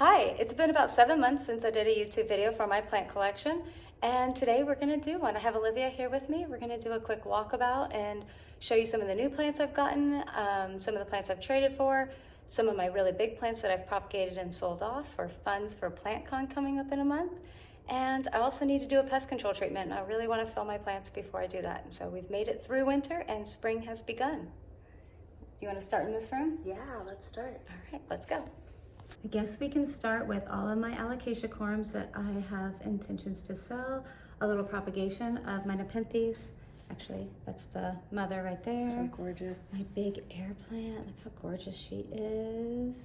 Hi, it's been about 7 months since I did a YouTube video for my plant collection, and today we're going to do one. I have Olivia here with me. We're going to do a quick walkabout and show you some of the new plants I've gotten, some of the plants I've traded for, some of my really big plants that I've propagated and sold off for funds for PlantCon coming up in a month. And I also need to do a pest control treatment, and I really want to fill my plants before I do that. And so we've made it through winter and spring has begun. You want to start in this room? Yeah, let's start. All right, let's go. I guess we can start with all of my alocasia corms that I have intentions to sell. A little propagation of my nepenthes. Actually, that's the mother right there. So gorgeous. My big air plant. Look how gorgeous she is.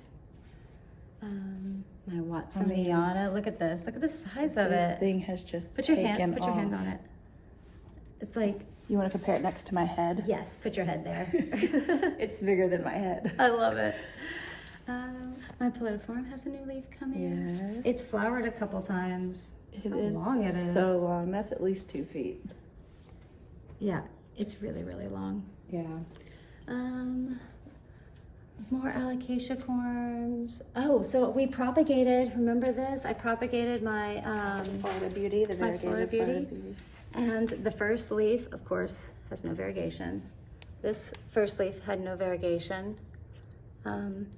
My Watsoniana. Look at this. Look at the size of it. This thing has just Put your taken hand on it. It's like, you want to compare it next to my head? yes, put your head there. It's bigger than my head. I love it. My Palletiform has a new leaf coming. Yes. It's flowered a couple times. How long it is. So long. That's at least 2 feet. Yeah, it's really, really long. Yeah. More alocasia corms. Oh, so we propagated, remember this? I propagated my Florida Beauty, the my variegated Florida Beauty. And the first leaf, of course, has no variegation. This first leaf had no variegation.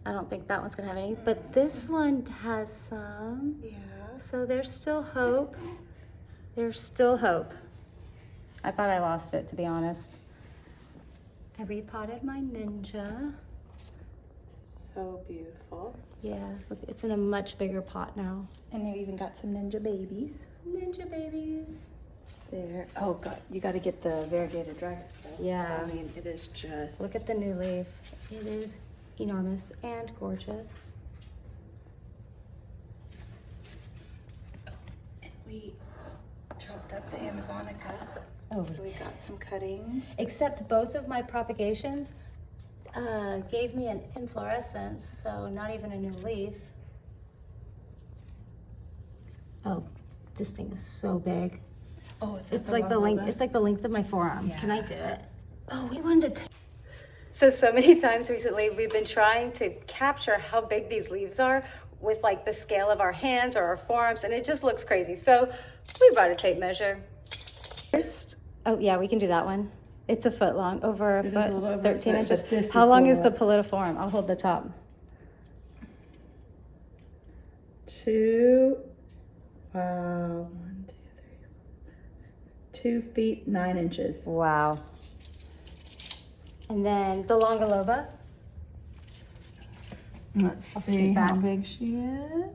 I don't think that one's gonna have any, but this one has some. Yeah. So there's still hope. There's still hope. I thought I lost it, to be honest. I repotted my Ninja. So beautiful. Yeah, look, it's in a much bigger pot now. And you even got some ninja babies. Ninja babies. There. Oh God, you got to get the variegated dragon. Yeah. I mean, it is just. Look at the new leaf. It is enormous and gorgeous. And we chopped up the Amazonica. Oh, So we got some cuttings. except both of my propagations gave me an inflorescence, so not even a new leaf. Oh, this thing is so big. Oh, It's like the length. It's like the length of my forearm. Yeah. Can I do it? Oh, we wanted to. So many times recently, we've been trying to capture how big these leaves are with like the scale of our hands or our forearms, and it just looks crazy. So we brought a tape measure. First, oh yeah, we can do that one. It's a foot long, over a It is foot, a little over 13 a foot, inches. but this How is long the is the one. palletiform? I'll hold the top. 2, 1, 2, 3, 2 feet 9 inches. Wow. And then the Longaloba. Let's I'll see scoot how back. big she is.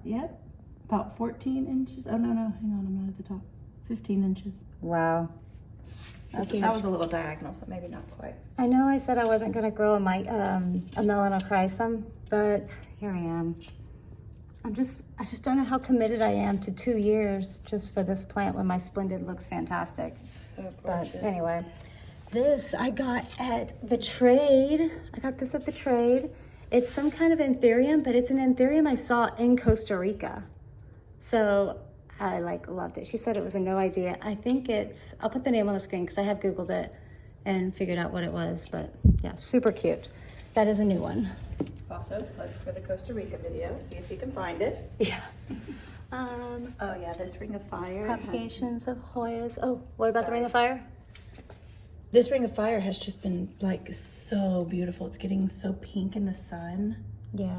Yep, about 14 inches. Oh no, hang on, I'm not at the top. 15 inches. Wow. That was a little diagonal, so maybe not quite. I know I said I wasn't going to grow a melanochrysum, but here I am. I just don't know how committed I am to 2 years just for this plant when my Splendid looks fantastic. So But gorgeous. anyway, this I got at the trade. I got this at the trade. It's some kind of anthurium, but it's an anthurium I saw in Costa Rica. So I loved it. She said it was a no idea. I think it's, I'll put the name on the screen because I have Googled it and figured out what it was, but yeah, super cute. That is a new one. Also, look for the Costa Rica video. See if you can find it. Yeah. Oh yeah, this Ring of Fire. Propagations of Hoyas. Oh, what about the Ring of Fire? This Ring of Fire has just been like so beautiful. It's getting so pink in the sun. Yeah.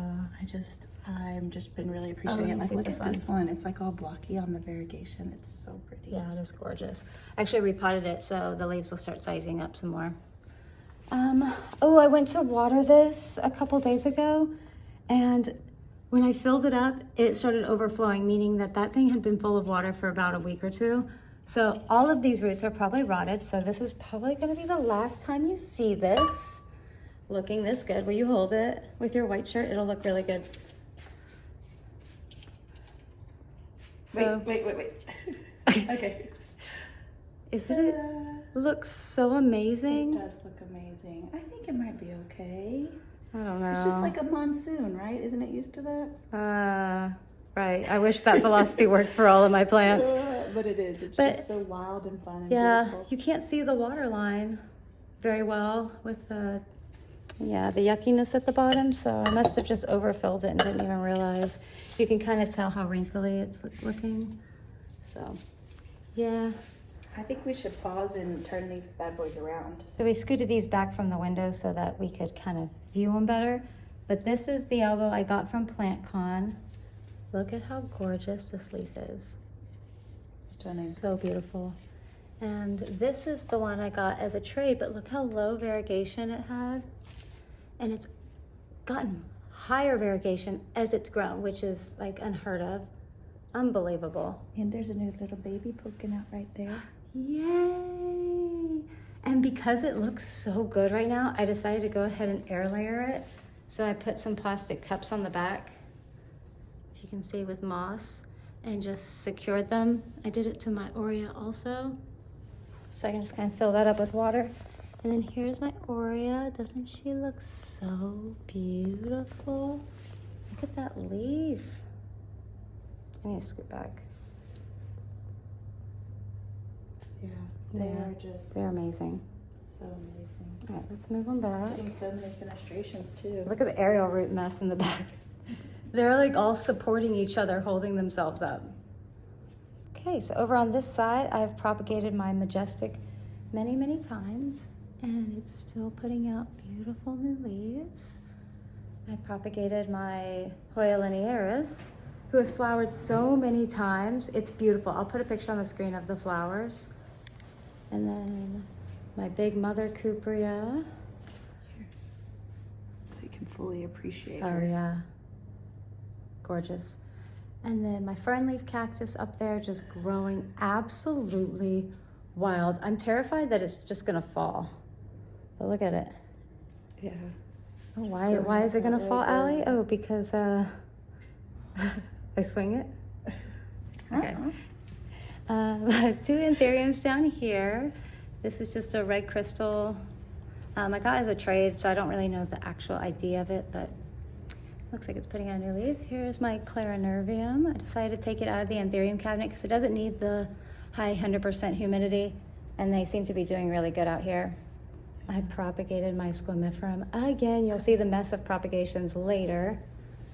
I'm just been really appreciating it. let me Like, see look this at this one. It's like all blocky on the variegation. It's so pretty. Yeah, it is gorgeous. I actually repotted it so the leaves will start sizing up some more. Oh, I went to water this a couple days ago, and when I filled it up, it started overflowing, meaning that that thing had been full of water for about a week or two. So all of these roots are probably rotted, so this is probably going to be the last time you see this looking this good. Will you hold it with your white shirt? It'll look really good. So, Wait. Okay. isn't it? Looks so amazing. It does look amazing. I think it might be okay. I don't know. It's just like a monsoon, right? Isn't it used to that? Right. I wish that philosophy works for all of my plants. But it is. It's But- just so wild and fun and Yeah, beautiful. you can't see the water line very well with the Yeah, the yuckiness at the bottom, so I must have just overfilled it and didn't even realize. You can kind of tell how wrinkly it's looking. So, yeah. I think we should pause and turn these bad boys around. So we scooted these back from the window so that we could kind of view them better. But this is the elbow I got from PlantCon. Look at how gorgeous this leaf is. Stunning. So beautiful. And this is the one I got as a trade, but look how low variegation it had. And it's gotten higher variegation as it's grown, which is like unheard of. Unbelievable. And there's a new little baby poking out right there. Yay! And because it looks so good right now, I decided to go ahead and air layer it. So I put some plastic cups on the back, if you can see, with moss, and just secured them. I did it to my Aurea also. So I can just kind of fill that up with water. And then here's my Aurea. Doesn't she look so beautiful? Look at that leaf. I need to scoot back. Yeah, they are just They're amazing. so amazing. All right, let's move them back. Getting so many fenestrations too. Look at the aerial root mess in the back. They're like all supporting each other, holding themselves up. Okay, so over on this side, I've propagated my Majestic many, many times, and it's still putting out beautiful new leaves. I propagated my Hoya linearis, who has flowered so many times. It's beautiful. I'll put a picture on the screen of the flowers. And then my big Mother Cupria. So you can fully appreciate Oh her. yeah, gorgeous. And then my fern leaf cactus up there, just growing absolutely wild. I'm terrified that it's just gonna fall. But look at it. Yeah. Oh, why is it gonna fall, Allie? Oh, because I swing it. Okay. Two anthuriums down here. This is just a red crystal. I got it as a trade, so I don't really know the actual idea of it, but looks like it's putting out a new leaf. Here's my clarinervium. I decided to take it out of the anthurium cabinet because it doesn't need the high 100% humidity, and they seem to be doing really good out here. I propagated my squamiferum. Again, you'll see the mess of propagations later.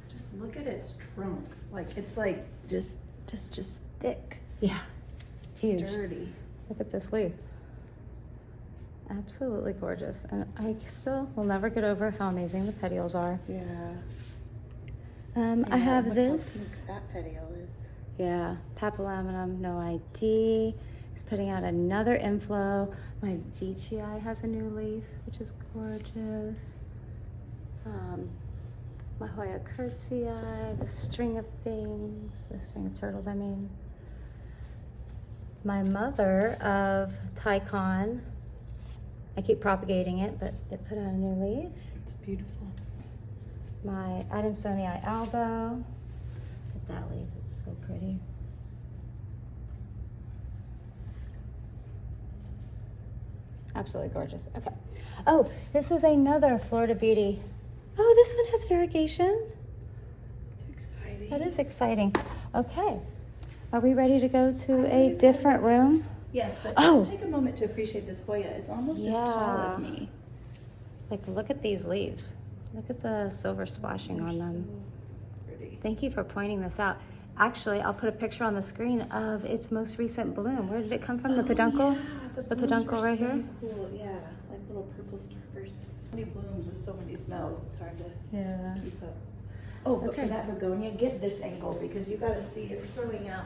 Just look at its trunk. Like it's like just thick. Yeah, it's huge. Sturdy. Look at this leaf. Absolutely gorgeous. And I still will never get over how amazing the petioles are. Yeah. I have look this. How pink that petiole is. Yeah, papillomenum, no ID. It's putting out another inflow. My Veitchii has a new leaf, which is gorgeous. My Hoya curtsii, the string of things, the string of turtles, I mean. My mother of Tycon, I keep propagating it, but it put out a new leaf. It's beautiful. My Adansonii albo. Look at that leaf, it's so pretty. Absolutely gorgeous. Okay. Oh, this is another Florida Beauty. Oh, this one has variegation. It's exciting. That is exciting. Okay. Are we ready to go to a different room? Yes, but Oh. just take a moment to appreciate this Hoya. It's almost as tall Yeah. as me. Like, look at these leaves. Look at the silver splashing on them. So pretty. Thank you for pointing this out. Actually, I'll put a picture on the screen of its most recent bloom. Where did it come from? The peduncle? Yeah, the The blooms peduncle were right so here? Cool. Yeah, like little purple starbursts. So many blooms with so many smells. It's hard to Yeah. keep up. Oh, but Okay. for that begonia, get this angle because you got to see it's growing out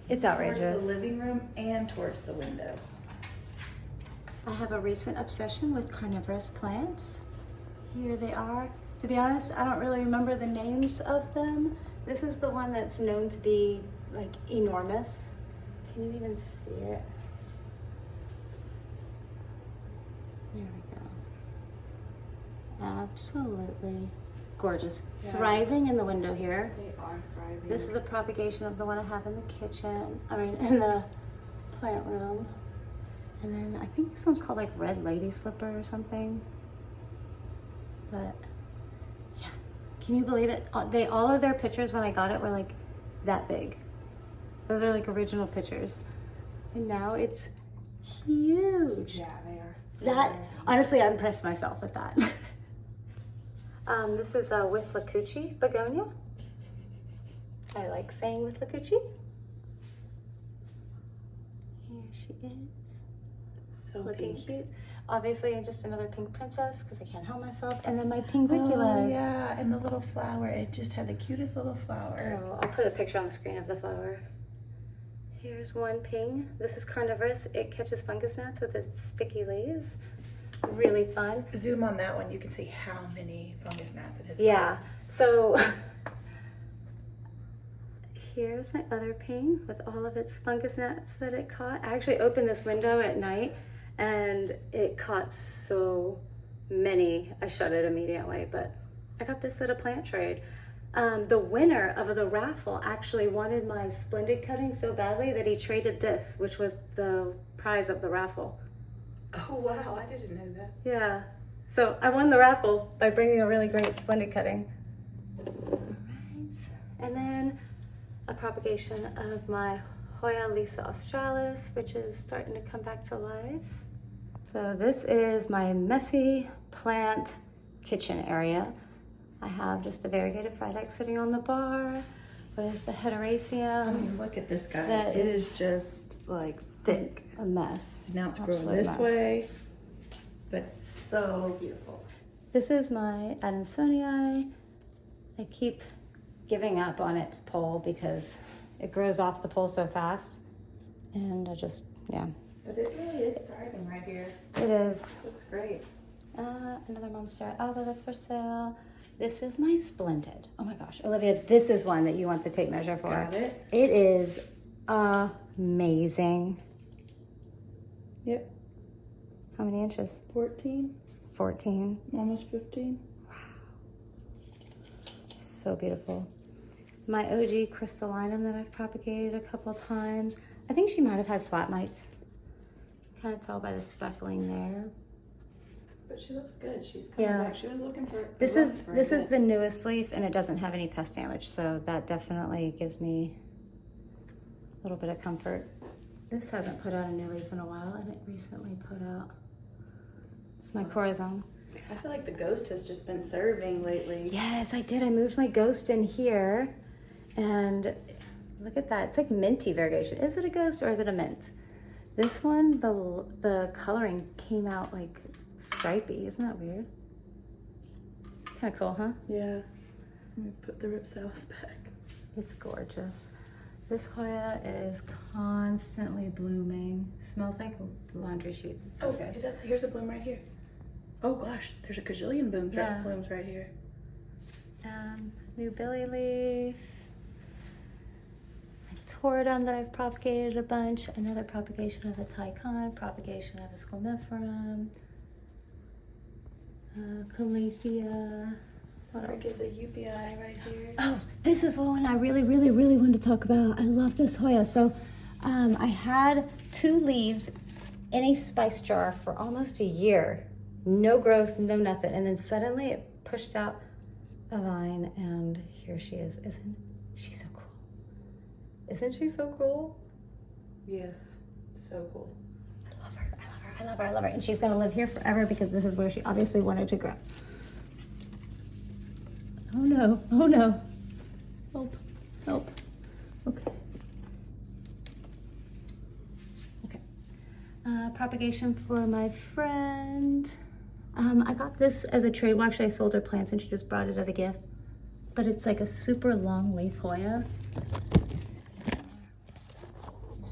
It's towards outrageous. the living room and towards the window. I have a recent obsession with carnivorous plants. Here they are. To be honest, I don't really remember the names of them. This is the one that's known to be like enormous. Can you even see it? There we go. Absolutely gorgeous. Yeah. Thriving in the window here. They are thriving. This is a propagation of the one I have in the kitchen. I mean, in the plant room. And then I think this one's called like Red Lady Slipper or something. But yeah, can you believe it? All of their pictures when I got it were like that big. Those are like original pictures. And now it's huge. Yeah, they are. That, honestly, I impressed myself with that. This is with Lacucci begonia. I like saying with Lacucci. Here she is. So Looking pink. cute. Obviously, just another pink princess because I can't help myself. And then my pinguiculas. Oh, yeah, and the little flower. It just had the cutest little flower. Oh, I'll put a picture on the screen of the flower. Here's one ping. This is carnivorous. It catches fungus gnats with its sticky leaves. Really fun. Zoom on that one. You can see how many fungus gnats it has. Yeah. So here's my other ping with all of its fungus gnats that it caught. I actually opened this window at night and it caught so many. I shut it immediately, but I got this at a plant trade. The winner of the raffle actually wanted my splendid cutting so badly that he traded this, which was the prize of the raffle. Oh, wow. I didn't know that. Yeah. So I won the raffle by bringing a really great splendid cutting. All right. And then a propagation of my Hoya Lisa Australis, which is starting to come back to life. So this is my messy plant kitchen area. I have just a variegated Fritex sitting on the bar with the I Hederaceum. mean, look at this guy. That It is just like thick. A mess. Now it's growing Absolute this mess. way, but so beautiful. This is my Adansonii. I keep giving up on its pole because it grows off the pole so fast. And I just, yeah, But it really is thriving right here. it is. Looks great. Another Monstera Alba that's for sale. This is my Splendid. Oh my gosh, Olivia, this is one that you want the tape measure for. Got it. It is amazing. Yep. How many inches? 14, 14. almost 15. So beautiful. My OG crystallinum that I've propagated a couple times. I think she might have had flat mites. Kind of tell by the speckling there. But she looks good. She's coming Yeah. back. She was looking for This a is rest for a this is bit. the newest leaf and it doesn't have any pest damage, so that definitely gives me a little bit of comfort. This hasn't put out a new leaf in a while and it recently put out. It's my Corazon. I feel like the ghost has just been serving lately. Yes, I did. I moved my ghost in here and look at that. It's like minty variegation. Is it a ghost or is it a mint? This one, the coloring came out like stripy. Isn't that weird? Kind of cool, huh? Yeah. Let me put the Ripsalis back. It's gorgeous. This Hoya is constantly blooming. Smells like laundry sheets. It's so Oh, good. it does. Here's a bloom right here. Oh gosh, there's a gazillion Yeah. blooms right here. New billy leaf. My Toradum that I've propagated a bunch. Another propagation of the Tycon. Propagation of the Squamiferum. Calathea. What Look else? at the UPI right here. Oh, this is one I really wanted to talk about. I love this Hoya. So I had 2 leaves in a spice jar for almost a year. No growth, no nothing. And then suddenly it pushed out a vine and here she is. Isn't she so cool? Isn't she so cool? Yes, so cool. I love her, I love her, I love her, I love her. And she's gonna live here forever because this is where she obviously wanted to grow. Oh no, oh no. Help, help. Okay. Okay. Propagation for my friend. I got this as a trade. Well, actually I sold her plants and she just brought it as a gift. But it's like a super long leaf Hoya.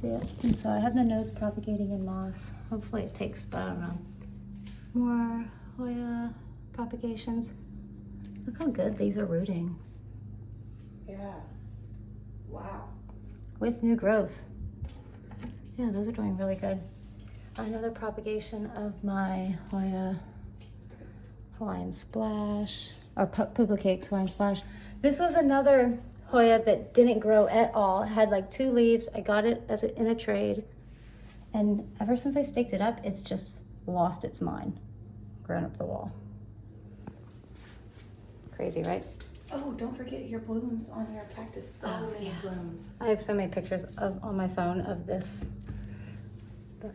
See it? And so I have the nodes propagating in moss. Hopefully it takes, but I don't know. More Hoya propagations. Look how good these are rooting. Yeah. Wow. With new growth. Yeah, those are doing really good. Another propagation of my Hoya Hawaiian Splash, or Publa Cakes Hawaiian Splash. This was another Hoya that didn't grow at all. It had like 2 leaves. I got it in a trade. And ever since I staked it up, it's just lost its mind. Grown up the wall. Crazy, right? Oh, don't forget your blooms on your cactus. So Oh, many yeah. blooms. I have so many pictures on my phone of this. But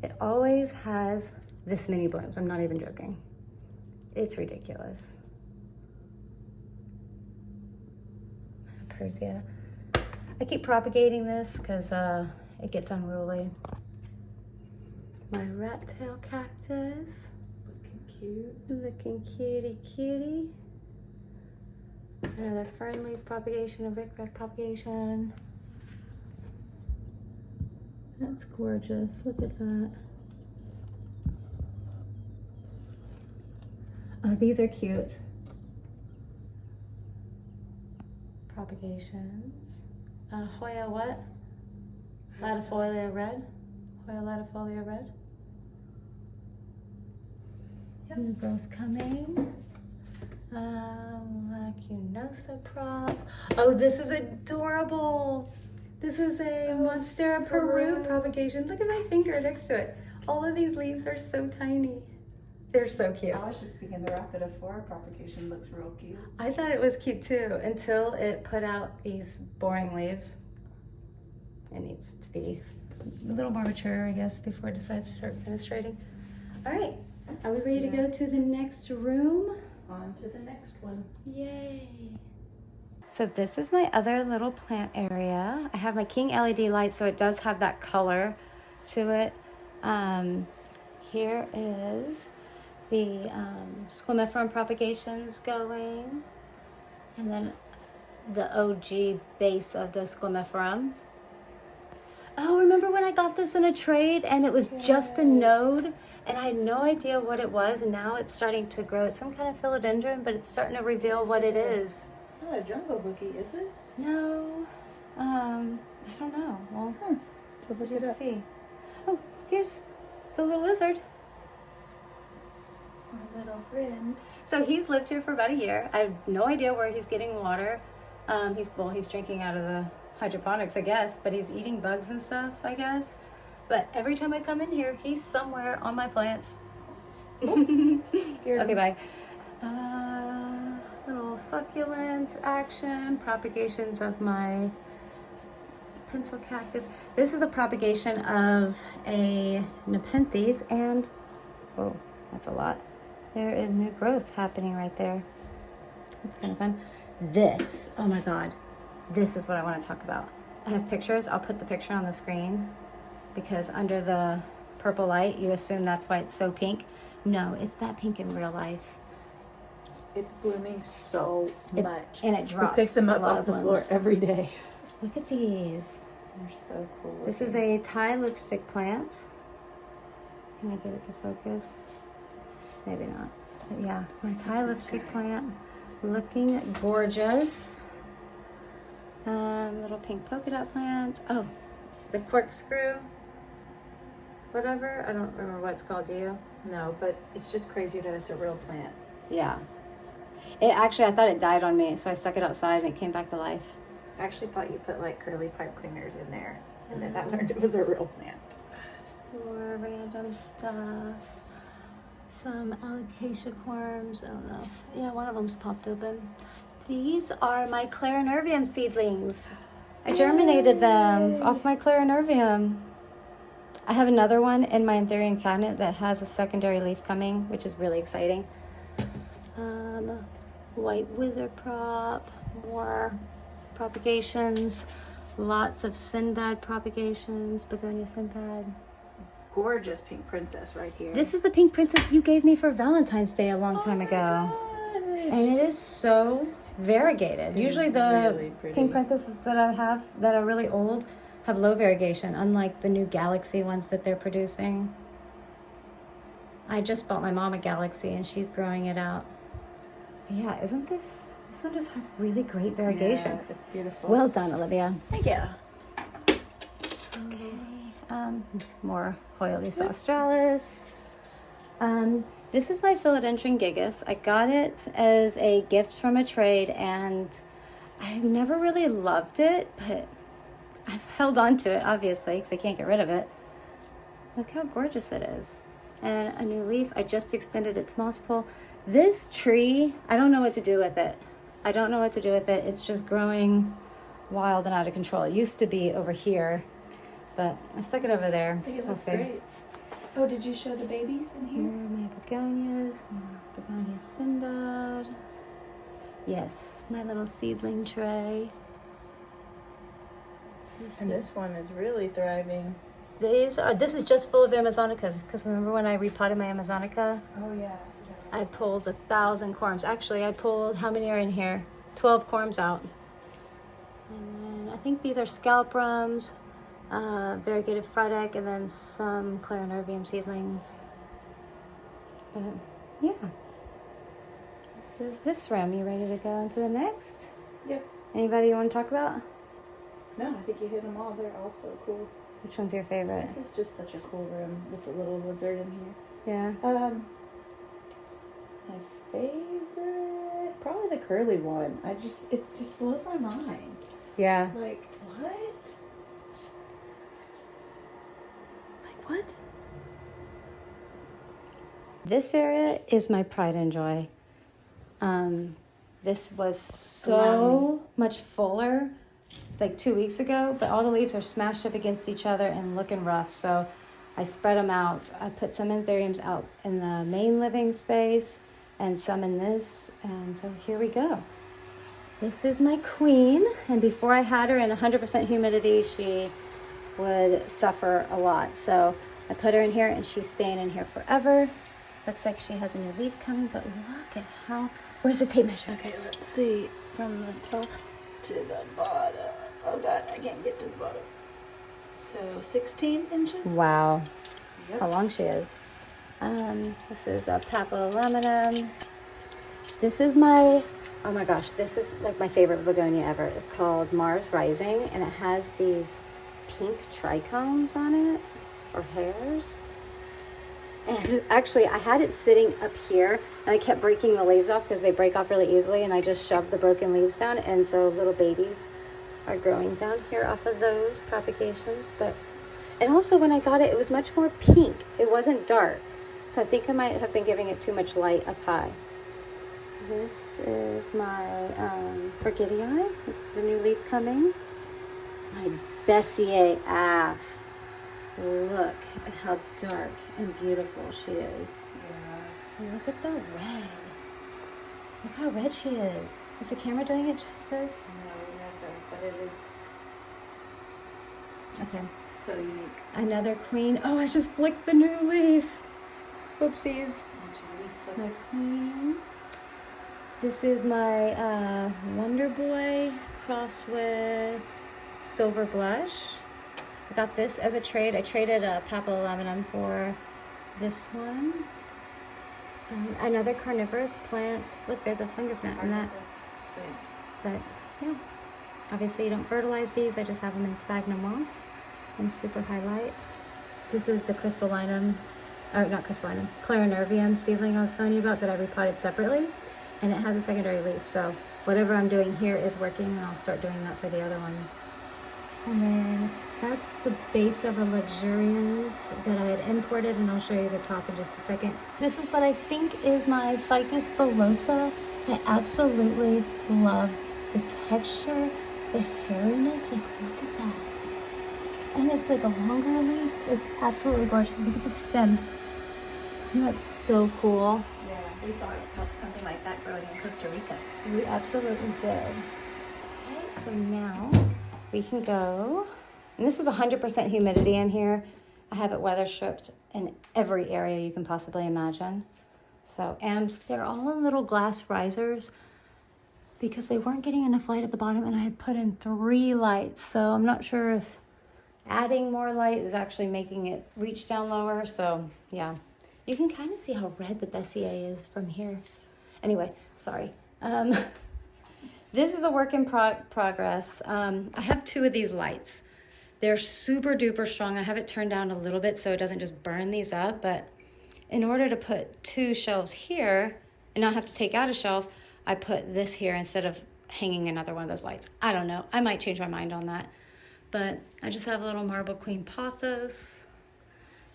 it always has this many blooms. I'm not even joking. It's ridiculous. Persia. I keep propagating this because it gets unruly. My rat tail cactus. Looking cute. Looking cutie cutie. Another fern leaf propagation, a rickrack propagation. That's gorgeous. Look at that. Oh, these are cute. Propagations. Hoya what? Latifolia red. Hoya latifolia red. Yep. New growth coming. Lacunosa prop. Oh, this is adorable. This is a Monstera Peru propagation. Look at my finger next to it. All of these leaves are so tiny. They're so cute. I was just thinking the Rapidophora propagation looks real cute. I thought it was cute too until it put out these boring leaves. It needs to be a little more mature, I guess, before it decides to start fenestrating. All right, are we ready to go to the next room? On to the next one. Yay. So this is my other little plant area. I have my King LED light, so it does have that color to it. Here is the squamiferum propagations going, and then the OG base of the squamiferum. Oh, remember when I got this in a trade and it was just a node and I had no idea what it was, and now it's starting to grow. It's some kind of philodendron, but it's starting to reveal what it is. It's not a jungle boogie, is it? No, I don't know. Well, Let's look it just up. see. Oh, here's the little lizard. Our little friend. So he's lived here for about a year. I have no idea where he's getting water. He's drinking out of the hydroponics, I guess, but he's eating bugs and stuff, I guess. But every time I come in here, he's somewhere on my plants. Scared Okay, him. bye. Little succulent action, propagations of my pencil cactus. This is a propagation of a Nepenthes, and oh, that's a lot. There is new growth happening right there. That's kind of fun. This, oh my God, this is what I want to talk about. I have pictures. I'll put the picture on the screen because under the purple light, you assume that's why it's so pink. No, it's that pink in real life. It's blooming so much. And it drops. We pick them a up lot off of the blooms. floor every day. Look at these. They're so cool. This is a Thai lipstick plant. Can I get it to focus? Maybe not. But yeah, my Thai lipstick plant. Looking gorgeous. Little pink polka dot plant. Oh, the corkscrew. Whatever. I don't remember what it's called, do you? No, but it's just crazy that it's a real plant. Yeah. It actually, I thought it died on me, so I stuck it outside and it came back to life. I actually thought you put like curly pipe cleaners in there, and then I learned it was a real plant. More random stuff. Some alocasia corms. I don't know. Yeah, one of them's popped open. These are my clarinervium seedlings. I germinated them off my clarinervium. I have another one in my Anthurium cabinet that has a secondary leaf coming, which is really exciting. White wizard prop, more propagations, lots of Sinbad propagations, begonia Sinbad. Gorgeous pink princess right here. This is the pink princess you gave me for Valentine's Day a long time ago. And it is so variegated. Usually the really pretty. pink princesses that I have that are really old have low variegation, unlike the new Galaxy ones that they're producing. I just bought my mom a Galaxy and she's growing it out. But yeah, isn't this one just has really great variegation. Yeah, it's beautiful. Well done, Olivia. Thank you. Okay. More Hoyolisa australis. This is my philodendron gigas. I got it as a gift from a trade and I've never really loved it, but I've held on to it, obviously, because I can't get rid of it. Look how gorgeous it is. And a new leaf. I just extended its moss pole. This tree, I don't know what to do with it. I don't know what to do with it. It's just growing wild and out of control. It used to be over here, but I stuck it over there. I think it We'll looks see. great. Oh, did you show the babies in Here here? are my begonias. Begonia Sinbad. Yes, my little seedling tray. And this one is really thriving. This is just full of Amazonicas, because remember when I repotted my Amazonica? Oh, yeah. I pulled 1,000 corms. Actually, I pulled, how many are in here? 12 corms out. And then I think these are scalprums, variegated Frydek, and then some Clarinervium seedlings. But yeah, this is this room. You ready to go into the next? Yep. Anybody you want to talk about? No, I think you hit them all. They're all so cool. Which one's your favorite? This is just such a cool room with the little lizard in here. Yeah. My favorite, probably the curly one. It just blows my mind. Yeah. Like, what? Like, what? This area is my pride and joy. This was so much fuller like 2 weeks ago, but all the leaves are smashed up against each other and looking rough. So I spread them out. I put some anthuriums out in the main living space and some in this. And so here we go. This is my queen. And before I had her in 100% humidity, she would suffer a lot. So I put her in here and she's staying in here forever. Looks like she has a new leaf coming, but look at how, where's the tape measure? Okay, let's see. From the top to the bottom. Oh God, I can't get to the bottom. So 16 inches? Wow. Yep. How long she is. This is a papillomenum. This is my, oh my gosh, this is like my favorite begonia ever. It's called Mars Rising, and it has these pink trichomes on it, or hairs. And actually, I had it sitting up here, and I kept breaking the leaves off because they break off really easily, and I just shoved the broken leaves down, and so little babies are growing down here off of those propagations. And also when I got it, it was much more pink. It wasn't dark. So I think I might have been giving it too much light up high. This is my Forgetii. This is a new leaf coming. My Bessier Af. Look at how dark and beautiful she is. Yeah. And look at the red. Look how red she is. Is the camera doing it justice? No, never. But it is Okay. so unique. Another queen. Oh, I just flicked the new leaf. Whoopsies. My queen. This is my Wonder Boy crossed with Silver Blush. I got this as a trade. I traded a papillomenum for this one. Another carnivorous plant. Look, there's a fungus gnat in that. But yeah, obviously you don't fertilize these. I just have them in sphagnum moss and super highlight. This is the crystallinum, or not crystallinum, Clarinervium seedling I was telling you about that I repotted separately, and it has a secondary leaf. So whatever I'm doing here is working, and I'll start doing that for the other ones. And then that's the base of a luxurians that I had imported, and I'll show you the top in just a second. This is what I think is my Ficus villosa. I absolutely love the texture, the hairiness. Like, look at that. And it's like a longer leaf. It's absolutely gorgeous. Look at the stem. And that's so cool. Yeah, we saw something like that growing in Costa Rica. We absolutely did. Okay, so now we can go. And this is 100% humidity in here. I have it weather stripped in every area you can possibly imagine. So, and they're all in little glass risers because they weren't getting enough light at the bottom, and I had put in 3 lights. So I'm not sure if adding more light is actually making it reach down lower. So yeah, you can kind of see how red the Bessier is from here. Anyway, sorry. This is a work in progress. I have 2 of these lights. They're super duper strong. I have it turned down a little bit so it doesn't just burn these up, but in order to put 2 shelves here and not have to take out a shelf, I put this here instead of hanging another one of those lights. I don't know. I might change my mind on that. But I just have a little marble queen pothos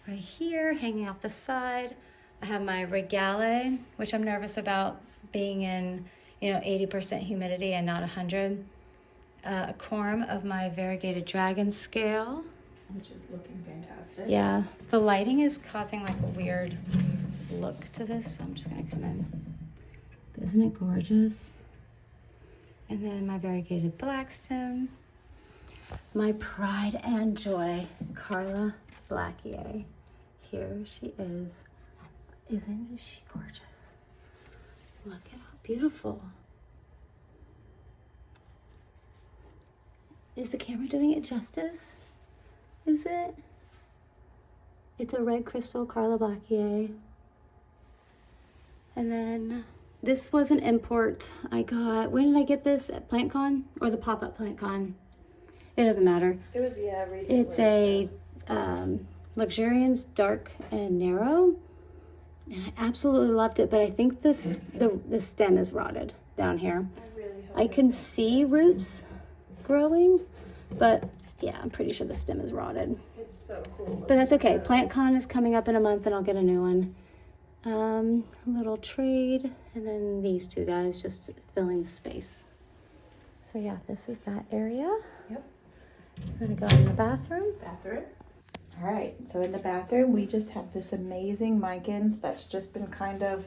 right here hanging off the side. I have my regale, which I'm nervous about being in 80% humidity and not 100. A corm of my variegated dragon scale. which is looking fantastic. Yeah, the lighting is causing like a weird look to this, so I'm just gonna come in. Isn't it gorgeous? And then my variegated black stem. My pride and joy, Carla Blackier. Here she is. Isn't she gorgeous? Look at how beautiful. Is the camera doing it justice? Is it? It's a red crystal Carla Blackier. And then this was an import I got. When did I get this? At PlantCon or the pop-up PlantCon? It doesn't matter. It was, yeah, recently. It's a luxuriance dark and narrow. And I absolutely loved it, but I think the stem is rotted down here. I really hope I can see roots growing, but yeah, I'm pretty sure the stem is rotted. it's so cool. But that's okay. PlantCon is coming up in a month and I'll get a new one. A little trade, and then these two guys just filling the space. So yeah, this is that area. Yep. I'm gonna go in the bathroom. Bathroom. All right, so in the bathroom, we just have this amazing Micans that's just been kind of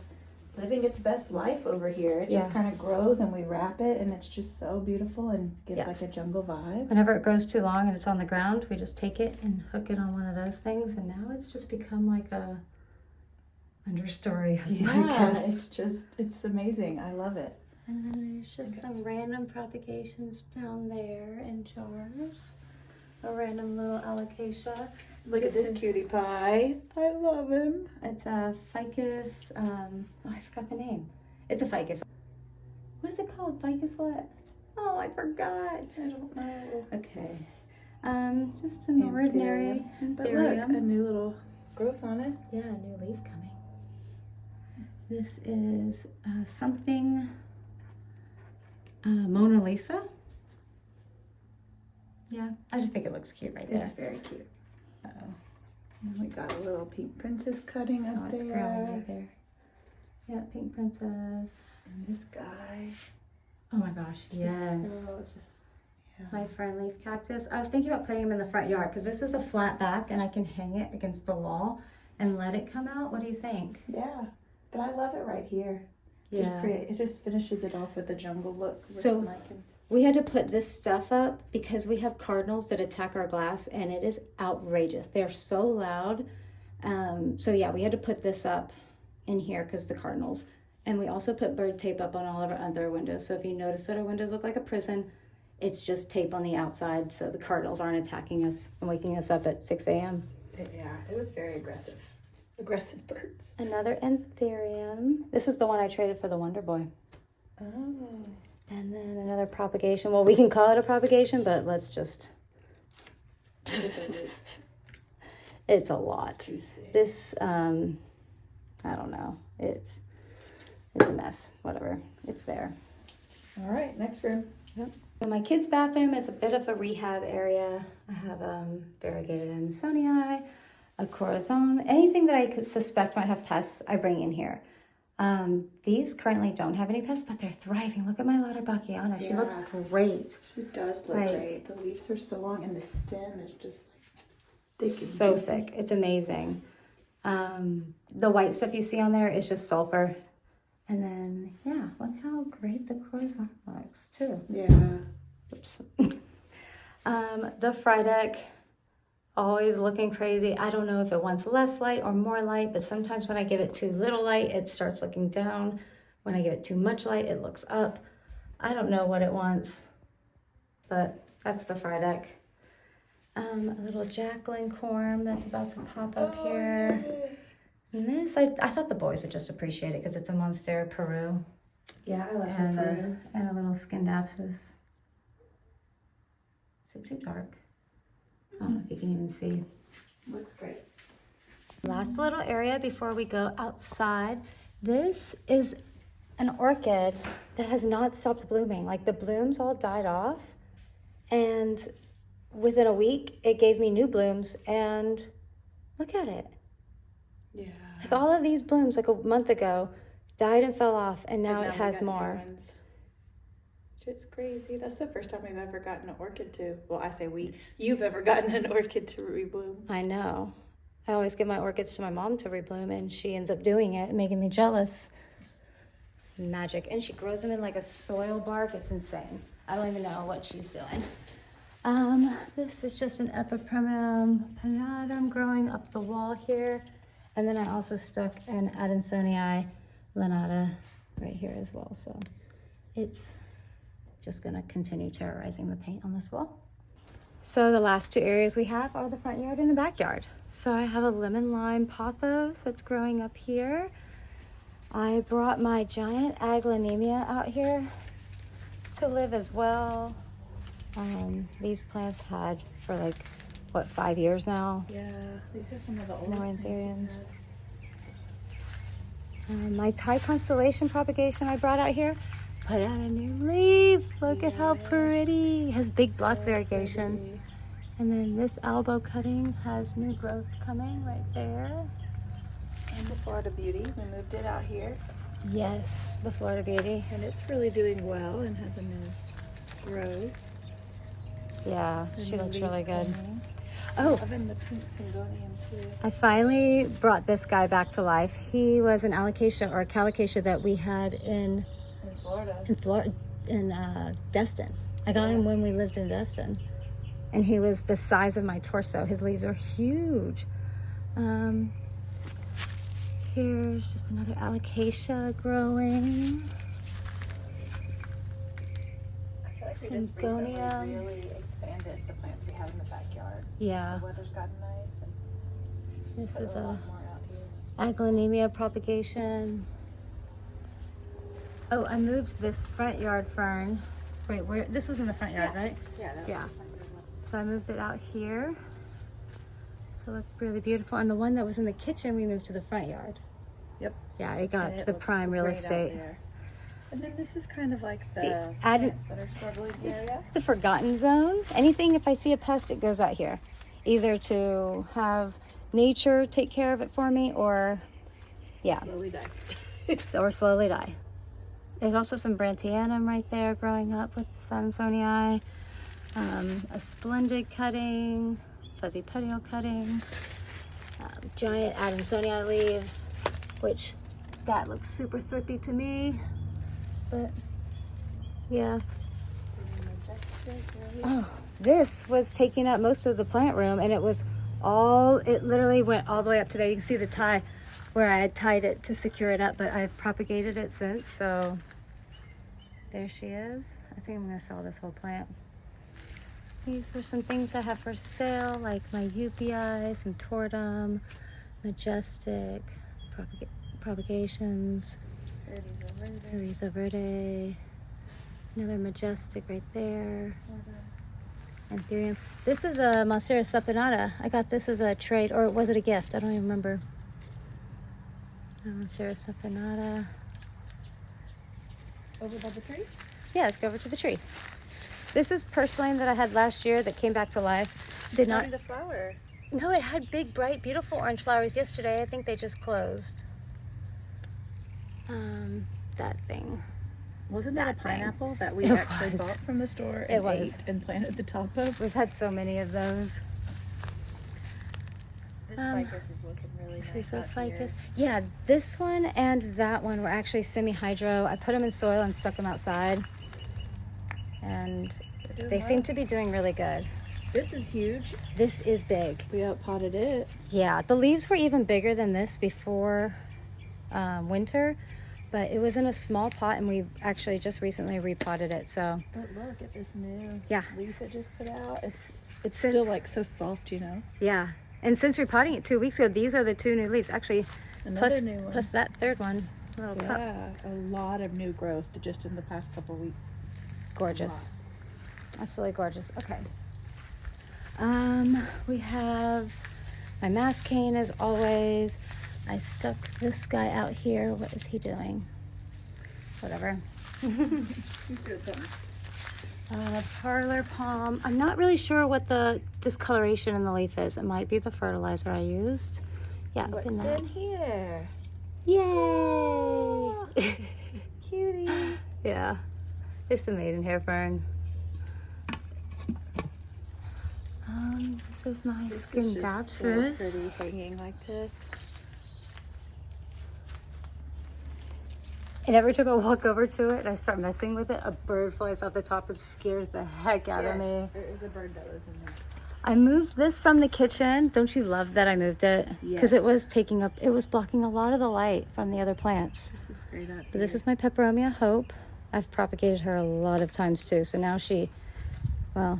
living its best life over here. It just kind of grows and we wrap it, and it's just so beautiful and gives like a jungle vibe. Whenever it grows too long and it's on the ground, we just take it and hook it on one of those things, and now it's just become like a understory of Micans. It's amazing. I love it. And then there's just some random propagations down there in jars. A random little alocasia. Look at this cutie pie. I love him. It's a ficus. I forgot the name. It's a ficus. What is it called? Ficus what? Oh, I forgot. I don't know. Okay. Just an ordinary But look, anthurium. a new little growth on it. Yeah, a new leaf coming. This is something Mona Lisa. Yeah, I just think it looks cute right there. It's very cute. Uh-oh. And we got a little pink princess cutting up Oh, it's there. growing right there. Yeah, pink princess. And this guy. Oh my gosh, yes. My fern leaf cactus. I was thinking about putting him in the front yard because this is a flat back and I can hang it against the wall and let it come out. What do you think? Yeah, but I love it right here. Yeah. It just finishes it off with the jungle look. So we had to put this stuff up because we have cardinals that attack our glass and it is outrageous. They're so loud. So yeah, we had to put this up in here because the cardinals. And we also put bird tape up on all of our other windows. So if you notice that our windows look like a prison, it's just tape on the outside so the cardinals aren't attacking us and waking us up at 6 a.m. Yeah, it was very aggressive. Aggressive birds. Another anthurium. This is the one I traded for the Wonder Boy. Oh. And then another propagation. Well, we can call it a propagation, but let's just... It's a lot. This, I don't know. It's a mess. Whatever. It's there. All right, next room. Yep. So my kids' bathroom is a bit of a rehab area. I have variegated Ansonii, a corazon. Anything that I could suspect might have pests, I bring in here. These currently don't have any pests, but they're thriving. Look at my Lauterbachia. She looks great. She does look great. The leaves are so long and the stem is just thick and so juicy. thick. It's amazing. The white stuff you see on there is just sulfur. And then, yeah, look how great the croissant looks, too. Yeah. Oops. The Frydek, always looking crazy. I don't know if it wants less light or more light, but sometimes when I give it too little light, it starts looking down. When I give it too much light, it looks up. I don't know what it wants, but that's the Frydek. A little Jacqueline corm that's about to pop up here. Yeah. And this, I thought the boys would just appreciate it because it's a Monstera Peru. Yeah, I like And Peru. and a little Scindapsus. Is it too dark? I don't know if you can even see. Looks great. Last little area before we go outside. This is an orchid that has not stopped blooming. Like the blooms all died off. And within a week, it gave me new blooms. And look at it. Yeah. Like all of these blooms like a month ago died and fell off, and now it has we got new more. ones. Shit's crazy. That's the first time we've ever gotten an orchid to, well, I say we, you've ever gotten an orchid to rebloom. I know. I always give my orchids to my mom to rebloom, and she ends up doing it, making me jealous. Magic. And she grows them in like a soil bark. It's insane. I don't even know what she's doing. This is just an Epipremnum panatum growing up the wall here. And then I also stuck an Adansonii lanata right here as well. So it's just gonna continue terrorizing the paint on this wall. So the last two areas we have are the front yard and the backyard. So I have a lemon lime pothos that's growing up here. I brought my giant aglaonemia out here to live as well. These plants had for like, what, 5 years now? Yeah, these are some of the oldest plants Morantheriums. we've had. My Thai constellation propagation I brought out here put out a new leaf. Look at how pretty. It has big block variegation. Pretty. And then this elbow cutting has new growth coming right there. And the Florida Beauty, we moved it out here. Yes, the Florida Beauty. And it's really doing well and has a new growth. Yeah, A she new looks leaf really good. coming. Oh, Loving the pink syngonium too. I finally brought this guy back to life. He was an alocasia or a calocasia that we had in Florida. in Destin. I got him when we lived in Destin. And he was the size of my torso. His leaves are huge. Here's just another alocasia growing. I feel like we just recently Syngonium. really expanded the plants we have in the backyard. Yeah. The weather's gotten nice and This put is a a lot more out here. aglaonemia propagation. Oh, I moved this front yard fern. Wait, where? This was in the front yard, right? Yeah, that Yeah. was my favorite one. So I moved it out here to look really beautiful. And the one that was in the kitchen, we moved to the front yard. Yep. Yeah, it got And it the looks prime real great out estate. there. And then this is kind of like the added- plants that are struggling area. The forgotten zone. Anything, if I see a pest, it goes out here. Either to have nature take care of it for me or, yeah, Slowly die. or slowly die. There's also some Brantianum right there growing up with the Adansonii. A splendid cutting, fuzzy petiole cutting, giant Adansonii leaves, which that looks super thrippy to me. But yeah. Oh, this was taking up most of the plant room, and it literally went all the way up to there. You can see the tie where I had tied it to secure it up, but I've propagated it since, so there she is. I think I'm gonna sell this whole plant. These are some things I have for sale, like my Eupii, some Tortum, Majestic, propagations, Ariza Verde, another Majestic right there, Anthurium. This is a Monstera supinata. I got this as a trade, or was it a gift? I don't even remember. Monstera supinata. Over by the tree? Yeah, let's go over to the tree. This is purslane that I had last year that came back to life. Did not. Starting to flower. No, it had big, bright, beautiful orange flowers yesterday. I think they just closed. That thing. Wasn't that a That thing. pineapple that we It actually was. bought from the store It and was. ate and planted the top of? We've had so many of those. This Um, ficus is looking really nice. This is a out ficus. here. Yeah, this one and that one were actually semi-hydro. I put them in soil and stuck them outside. And They're doing they well. seem to be doing really good. This is huge. This is big. We outpotted it. Yeah, the leaves were even bigger than this before winter, but it was in a small pot and we actually just recently repotted it. So But look at this new Yeah. leaf it just put out. It's Since- still like so soft, you know. yeah, and since repotting it 2 weeks ago, these are the two new leaves. Actually, Another plus, new one. plus that third one. Little cup. Yeah, a lot of new growth just in the past couple weeks. Gorgeous. Absolutely gorgeous. Okay. We have my mass cane as always. I stuck this guy out here. What is he doing? Whatever. He's doing something. Parlor palm. I'm not really sure what the discoloration in the leaf is. It might be the fertilizer I used. Yeah, What's open that. in here? Yay! Cutie. Yeah. It's a maidenhair fern. This is my Scindapsus. So pretty hanging like this. And every time I walk over to it and I start messing with it, a bird flies off the top and scares the heck out of me. There is a bird that lives in there. I moved this from the kitchen. Don't you love that I moved it? Because it was it was blocking a lot of the light from the other plants. This looks great up But this is my Peperomia Hope. I've propagated her a lot of times too. So now she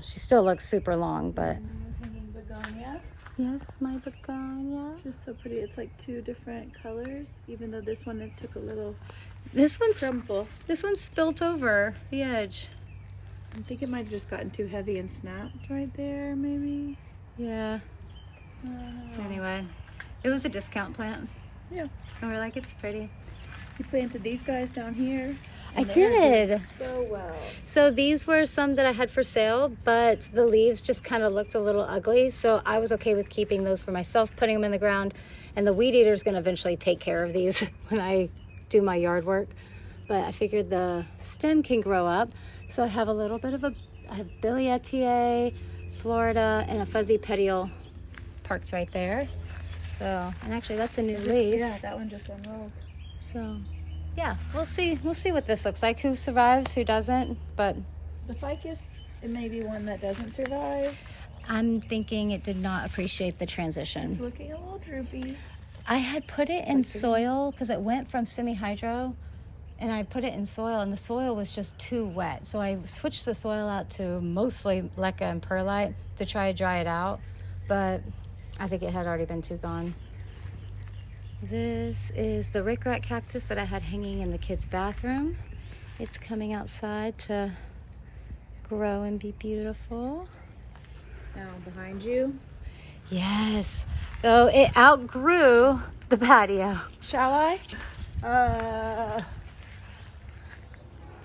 still looks super long, but. Hanging begonia. Yes, my begonia. Just so pretty. It's like 2 different colors, even though this one it took a little This one's crumple. This one's spilt over the edge. I think it might have just gotten too heavy and snapped right there, maybe. Yeah. Anyway, it was a discount plant. Yeah. And we're like, it's pretty. You planted these guys down here. I and they're did. doing so well. So these were some that I had for sale, but the leaves just kind of looked a little ugly. So I was okay with keeping those for myself, putting them in the ground. And the weed eater is going to eventually take care of these when I do my yard work. But I figured the stem can grow up. So I have a little bit of I have Billietiae, Florida, and a fuzzy petiole parked right there. So, and actually that's a new leaf. Yeah, that one just unrolled. So, yeah, we'll see what this looks like. Who survives, who doesn't, but. The ficus, it may be one that doesn't survive. I'm thinking it did not appreciate the transition. It's looking a little droopy. I had put it in soil because it went from semi-hydro, and I put it in soil, and the soil was just too wet. So I switched the soil out to mostly leca and perlite to try to dry it out, but I think it had already been too gone. This is the rickrat cactus that I had hanging in the kids' bathroom. It's coming outside to grow and be beautiful. Now behind you. Yes. So it outgrew the patio. Shall I?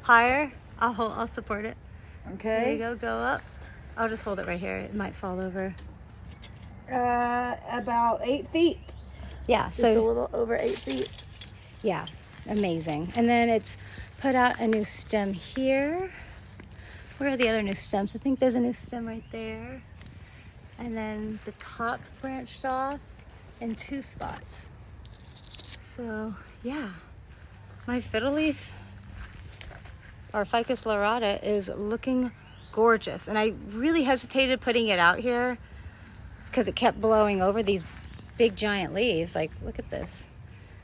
Higher. I'll support it. Okay. There you go. Go up. I'll just hold it right here. It might fall over. About 8 feet. Yeah. Just a little over 8 feet. Yeah. Amazing. And then it's put out a new stem here. Where are the other new stems? I think there's a new stem right there. And then the top branched off in 2 spots. So yeah, my fiddle leaf or Ficus lyrata is looking gorgeous. And I really hesitated putting it out here because it kept blowing over these big giant leaves. Like, look at this.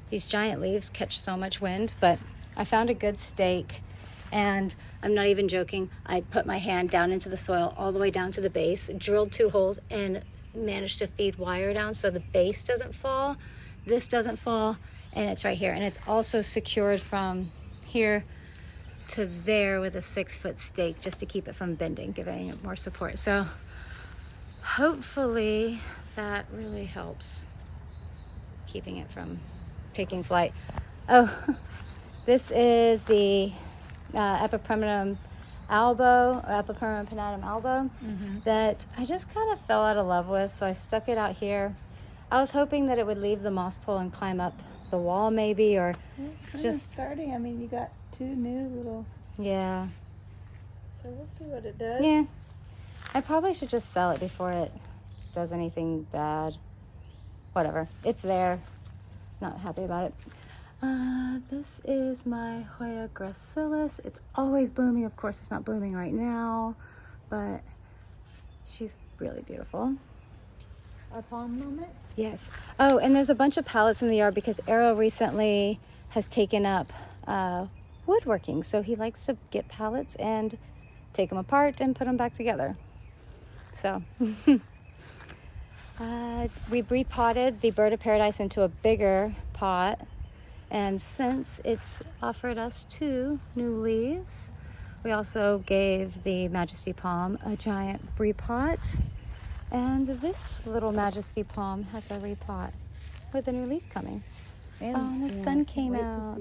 These giant leaves catch so much wind, but I found a good stake. And I'm not even joking. I put my hand down into the soil all the way down to the base, drilled 2 holes, and managed to feed wire down so the base doesn't fall. This doesn't fall, and it's right here. And it's also secured from here to there with a 6-foot stake just to keep it from bending, giving it more support. So hopefully that really helps keeping it from taking flight. Oh, this is the Epipremnum albo, or Epipremnum pinnatum albo, that I just kind of fell out of love with, so I stuck it out here. I was hoping that it would leave the moss pole and climb up the wall maybe, or It's just starting. I mean, you got 2 new little. yeah. So we'll see what it does. Yeah. I probably should just sell it before it does anything bad. Whatever. It's there. Not happy about it. This is my Hoya gracilis. It's always blooming. Of course, it's not blooming right now, but she's really beautiful. Our palm moment. Yes. Oh, and there's a bunch of pallets in the yard because Arrow recently has taken up woodworking. So he likes to get pallets and take them apart and put them back together. So we've repotted the bird of paradise into a bigger pot. And since it's offered us 2 new leaves, we also gave the Majesty Palm a giant repot. And this little Majesty Palm has a repot with a new leaf coming. And the sun came out.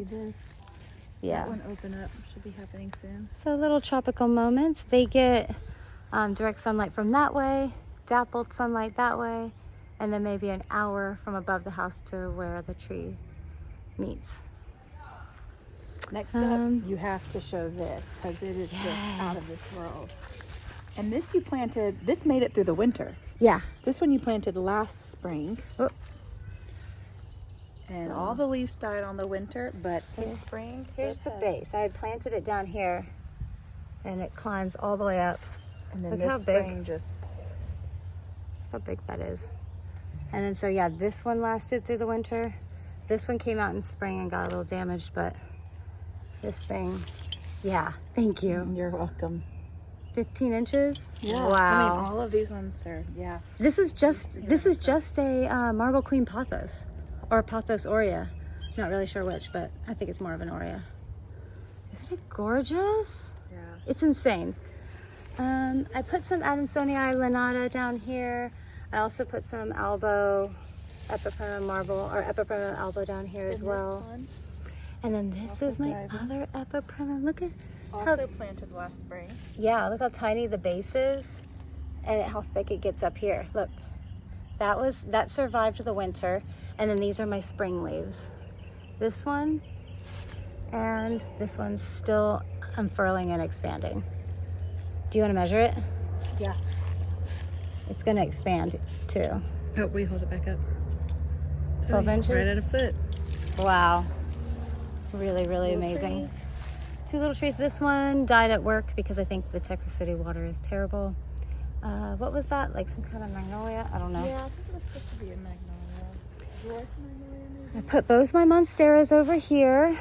Yeah. That one open up. Should be happening soon. So little tropical moments. They get direct sunlight from that way, dappled sunlight that way, and then maybe an hour from above the house to where the tree meets. Next up, you have to show this because it is just out of this world. And this you planted, this made it through the winter. Yeah. This one you planted last spring. Oh. And all the leaves died on the winter, but Here's the base. I had planted it down here, and it climbs all the way up. And then Look this how spring big. just... How big that is. And then so yeah, this one lasted through the winter. This one came out in spring and got a little damaged, but this thing, yeah, thank you. You're welcome. 15 inches? Yeah. Wow. I mean, all of these ones are, yeah. This is just a marble queen pothos, or pothos aurea. Not really sure which, but I think it's more of an aurea. Isn't it gorgeous? Yeah. It's insane. I put some Adansonii lanata down here. I also put some Albo epipremna marble, or epipremna Albo down here as well. And then this Also is my thriving. other epipremna. Look at Also planted last spring. yeah, look how tiny the base is and how thick it gets up here. Look, that survived the winter, and then these are my spring leaves. This one and this one's still unfurling and expanding. Do you want to measure it? Yeah. It's going to expand too. Oh, we hold it back up. 12 inches? Right at a foot. Wow. Really, really Little amazing. trees. 2 little trees. This one died at work because I think the Texas City water is terrible. What was that? Like some kind of magnolia? I don't know. Yeah, I think it was supposed to be a magnolia. Dwarf magnolia, maybe? I put both my monsteras over here.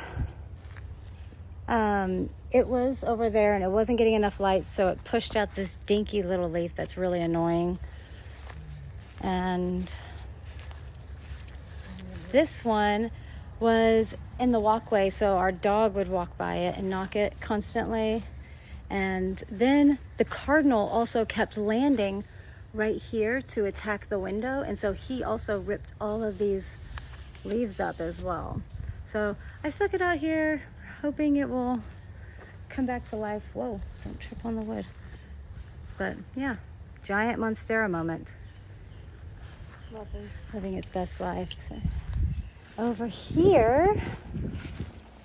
It was over there and it wasn't getting enough light, so it pushed out this dinky little leaf that's really annoying. And this one was in the walkway, so our dog would walk by it and knock it constantly. And then the cardinal also kept landing right here to attack the window, and so he also ripped all of these leaves up as well. So I stuck it out here hoping it will come back to life. Whoa, don't trip on the wood. But yeah, giant monstera moment. Lovely. Living its best life. So over here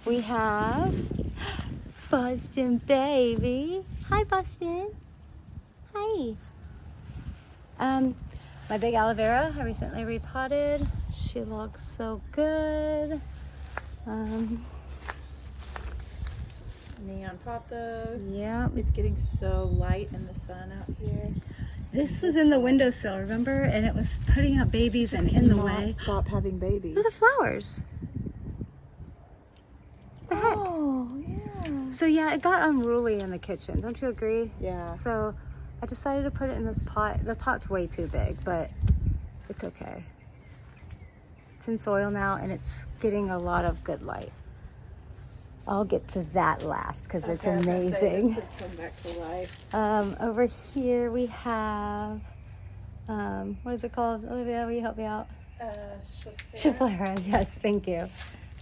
we have Boston baby. Hi Boston. Hi. My big aloe vera I recently repotted. She looks so good. Neon pothos. Yeah. It's getting so light in the sun out here. This was in the windowsill, remember? And it was putting out babies and in the way. Stop having babies. Those are flowers. The heck? Oh, yeah. So yeah, it got unruly in the kitchen. Don't you agree? Yeah. So I decided to put it in this pot. The pot's way too big, but it's okay. It's in soil now and it's getting a lot of good light. I'll get to that last because it's amazing. This has come back to life. Over here we have, what is it called? Olivia, will you help me out? Schefflera, yes, thank you.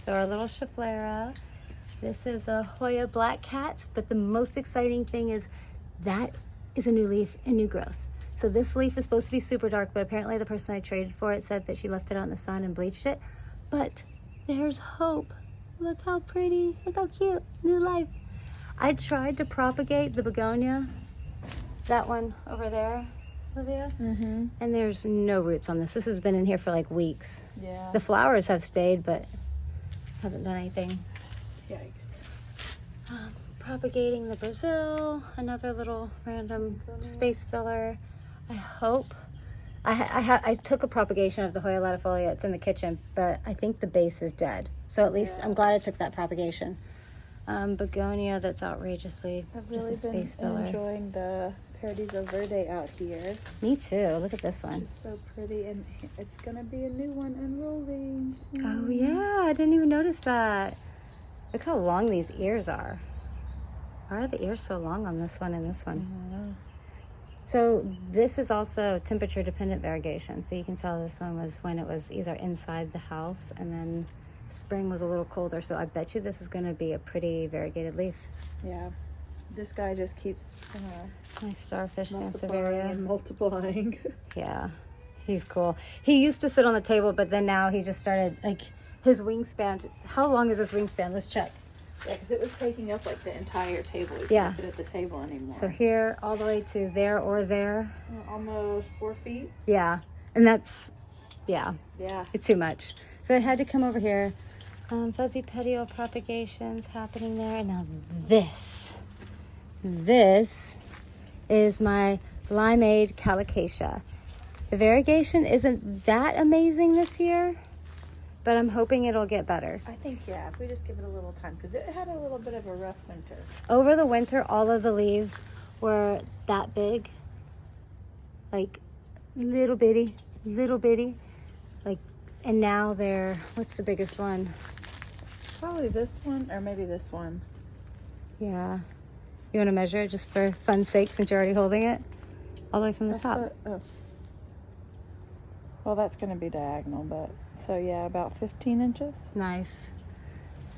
So our little Schefflera. This is a Hoya black cat, but the most exciting thing is that is a new leaf and new growth. So this leaf is supposed to be super dark, but apparently the person I traded for it said that she left it out in the sun and bleached it. But there's hope. Look how pretty, look how cute, new life. I tried to propagate the begonia, that one over there, Olivia, and there's no roots on this. This has been in here for like weeks. Yeah. The flowers have stayed, but hasn't done anything. Yikes. Propagating the Brazil, another little random space filler. I hope. I took a propagation of the Hoya latifolia. It's in the kitchen, but I think the base is dead. So at least I'm glad I took that propagation. Begonia that's outrageously I've just really a space been filler. enjoying the Paradiso Verde out here. Me too. Look at this one. It's so pretty, and it's gonna be a new one unrolling soon. Oh yeah, I didn't even notice that. Look how long these ears are. Why are the ears so long on this one and this one? I don't know. So this is also temperature dependent variegation. So you can tell this one was when it was either inside the house and then spring was a little colder. So I bet you this is going to be a pretty variegated leaf. Yeah. This guy just keeps My starfish multiplying sansevieria. and multiplying. Yeah, he's cool. He used to sit on the table, but then now he just started, like, his wingspan. How long is his wingspan? Let's check. Yeah, because it was taking up like the entire table. You Yeah. can't sit at the table anymore. So here all the way to there or there. Almost 4 feet. Yeah. And that's, yeah, Yeah. it's too much. So it had to come over here. Fuzzy petiole propagations happening there. And now this is my limeade calicacia. The variegation isn't that amazing this year, but I'm hoping it'll get better. I think, yeah, if we just give it a little time, because it had a little bit of a rough winter. Over the winter, all of the leaves were that big, like little bitty, like, and now they're, what's the biggest one? Probably this one, or maybe this one. Yeah. You want to measure it just for fun's sake since you're already holding it? All the way from the top. Oh. Well, that's going to be diagonal, but so yeah, about 15 inches. Nice.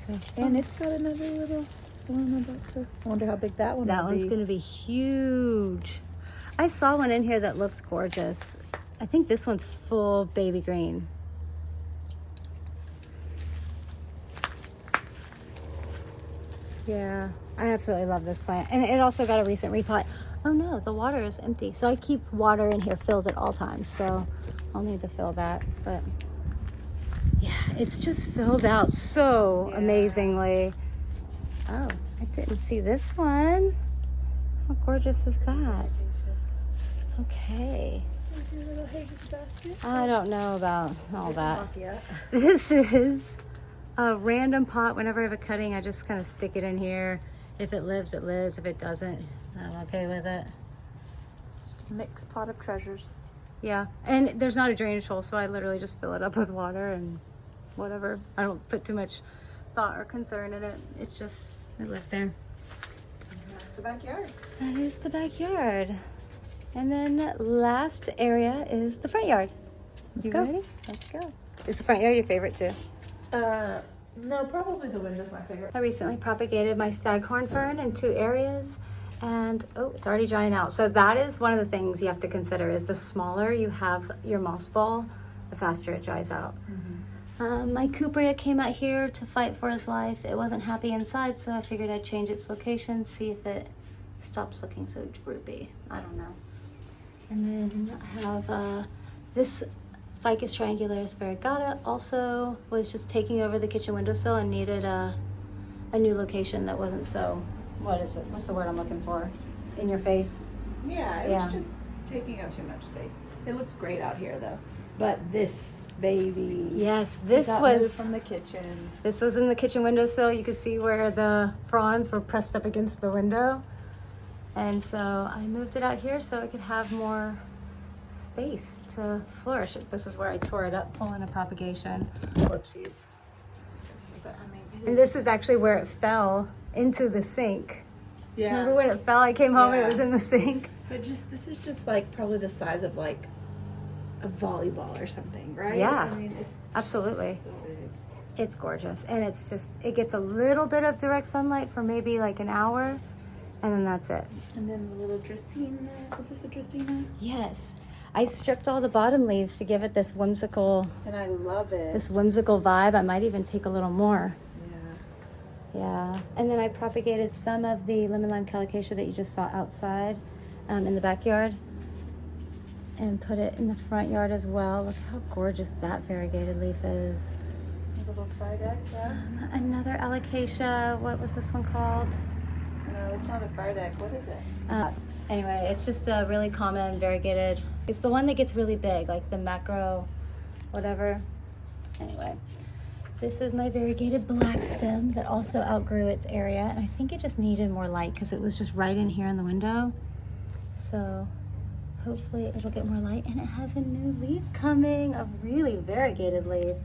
So, And it's got another little one about to. I wonder how big that one that will one's be. going to be huge. I saw one in here that looks gorgeous. I think this one's full baby green. Yeah, I absolutely love this plant. And it also got a recent repot. Oh no, the water is empty. So I keep water in here filled at all times. So I'll need to fill that. But yeah, it's just filled out so amazingly. Oh, I didn't see this one. How gorgeous is that? Okay. I don't know about all that. This is a random pot. Whenever I have a cutting, I just kind of stick it in here. If it lives, it lives. If it doesn't, I'm okay with it. Just a mixed pot of treasures. Yeah, and there's not a drainage hole, so I literally just fill it up with water and whatever. I don't put too much thought or concern in it. It's just, it lives there. That's the backyard. That is the backyard. And then last area is the front yard. Let's You go. ready? Let's go. Is the front yard your favorite too? No, probably the window's my favorite. I recently propagated my staghorn fern in 2 areas, and oh, it's already drying out. So that is one of the things you have to consider, is the smaller you have your moss ball, the faster it dries out. My cuprea came out here to fight for his life. It wasn't happy inside, so I figured I'd change its location, see if it stops looking so droopy. I don't know. And then I have this Ficus triangularis variegata also was just taking over the kitchen windowsill and needed a new location that wasn't so, what is it? What's the word I'm looking for? In your face? Yeah, it was just taking up too much space. It looks great out here though. But this baby. Yes, this got was moved from the kitchen. This was in the kitchen windowsill. You could see where the fronds were pressed up against the window. And so I moved it out here so it could have more space to flourish. This is where I tore it up, pulling a propagation. Whoopsies. But I mean, And this is actually where it fell into the sink. yeah. Remember when it fell? I came home and it Yeah. was in the sink. But this is just like probably the size of like a volleyball or something, right? Yeah. I mean, it's Absolutely. so big. It's gorgeous. And it's just, it gets a little bit of direct sunlight for maybe like an hour, and then that's it. And then the little Dracaena. Is this a Dracaena? Yes. I stripped all the bottom leaves to give it this whimsical And I love it. vibe. I might even take a little more. Yeah. Yeah. And then I propagated some of the lemon lime calicacia that you just saw outside in the backyard, and put it in the front yard as well. Look how gorgeous that variegated leaf is. A little Fridex, yeah. Another alocasia. What was this one called? No, it's not a Fridex. What is it? Anyway, it's just a really common variegated. It's the one that gets really big, like the macro, whatever. Anyway, this is my variegated black stem that also outgrew its area. And I think it just needed more light because it was just right in here in the window. So hopefully it'll get more light. And it has a new leaf coming, a really variegated leaf.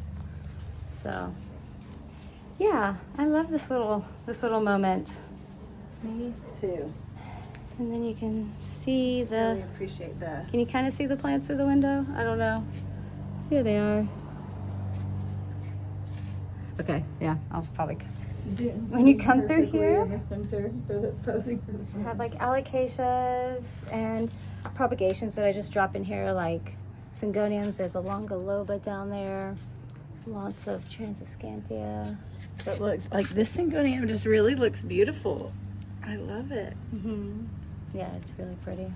So yeah, I love this little moment. Me too. And then you can see the, Really appreciate that. can you kind of see the plants through the window? I don't know. Here they are. Okay, yeah, I'll probably, when you come through here, I have like alocasias and propagations that I just drop in here, like syngoniums. There's a longa loba down there. Lots of transiscantia. But look, like this syngonium just really looks beautiful. I love it. Yeah, it's really pretty.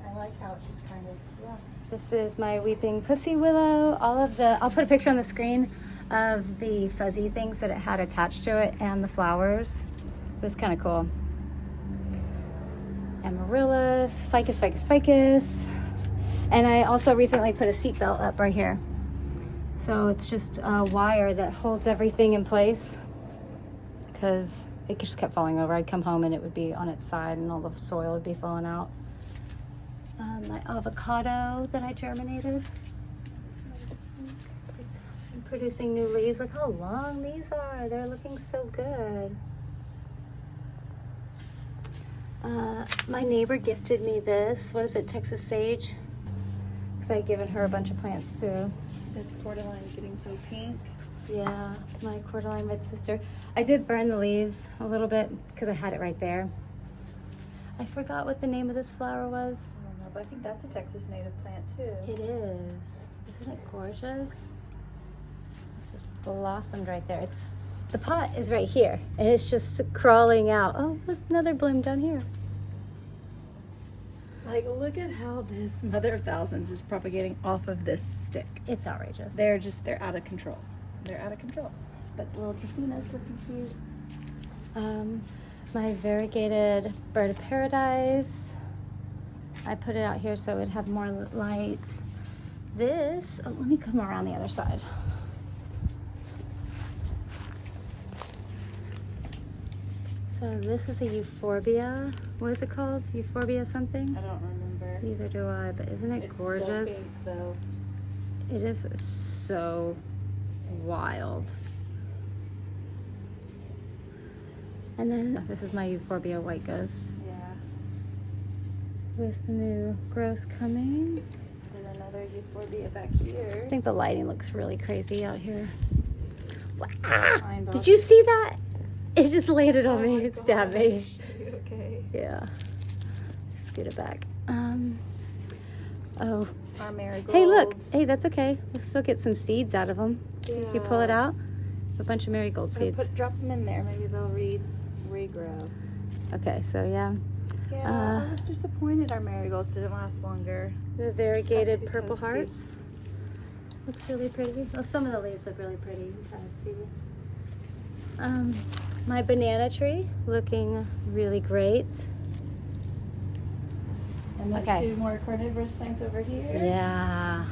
I like how it's just kind of, yeah. This is my weeping pussy willow. I'll put a picture on the screen of the fuzzy things that it had attached to it and the flowers. It was kind of cool. Amaryllis, ficus, ficus, ficus. And I also recently put a seat belt up right here. So it's just a wire that holds everything in place, because it just kept falling over. I'd come home and it would be on its side and all the soil would be falling out. My avocado that I germinated. It's producing new leaves. Look how long these are. They're looking so good. My neighbor gifted me this. What is it? Texas sage. Because I'd given her a bunch of plants too. This cordyline is getting so pink. Yeah, my cordyline red sister. I did burn the leaves a little bit because I had it right there. I forgot what the name of this flower was. I don't know, but I think that's a Texas native plant too. It is. Isn't it gorgeous? It's just blossomed right there. The pot is right here and it's just crawling out. Oh, look, another bloom down here. Like, look at how this mother of thousands is propagating off of this stick. It's outrageous. They're out of control. They're out of control. But little Dracina's looking cute. My variegated bird of paradise. I put it out here so it'd have more light. This, oh, let me come around the other side. So this is a euphorbia. What is it called? Euphorbia something? I don't remember. Neither do I, but isn't it gorgeous? So pink, though. It is so wild. And then this is my euphorbia white ghost. Yeah. With new growth coming. And another euphorbia back here. I think the lighting looks really crazy out here. Kind of. Did you see that? It just landed on Oh me. my It stabbed me. gosh. Are you okay? Yeah. Scoot it back. Oh. Our marigolds. Hey, look. Hey, that's okay. We'll still get some seeds out of them. Yeah. You pull it out. A bunch of marigold seeds. Drop them in there. Maybe they'll regrow. Okay, so yeah. Yeah, I was disappointed our marigolds didn't last longer. The variegated too purple toasty. hearts. Looks really pretty. Well, some of the leaves look really pretty. You can kind of see. My banana tree looking really great. And then Okay. 2 more carnivorous plants over here. Yeah.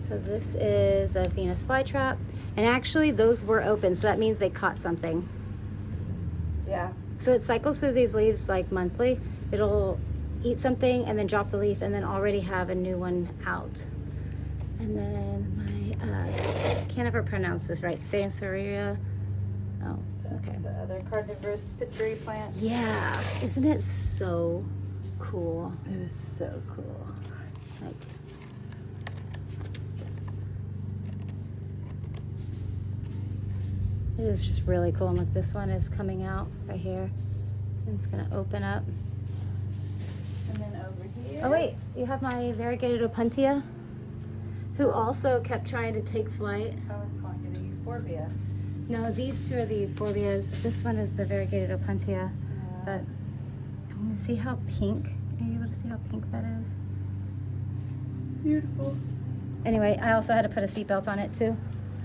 So this is a Venus flytrap. And actually those were open, so that means they caught something. Yeah. So it cycles through these leaves like monthly. It'll eat something and then drop the leaf and then already have a new one out. And then my, can't ever pronounce this right, Sansevieria. Oh, okay. The other carnivorous pitchery plant. Yeah, isn't it so cool? It is so cool. Like, it is just really cool. And look, this one is coming out right here. And it's gonna open up. And then over here. Oh wait, you have my variegated opuntia, who also kept trying to take flight. I was calling it a euphorbia. No, these two are the euphorbias. This one is the variegated opuntia. But I want to see how pink. Are you able to see how pink that is? Beautiful. Anyway, I also had to put a seatbelt on it too.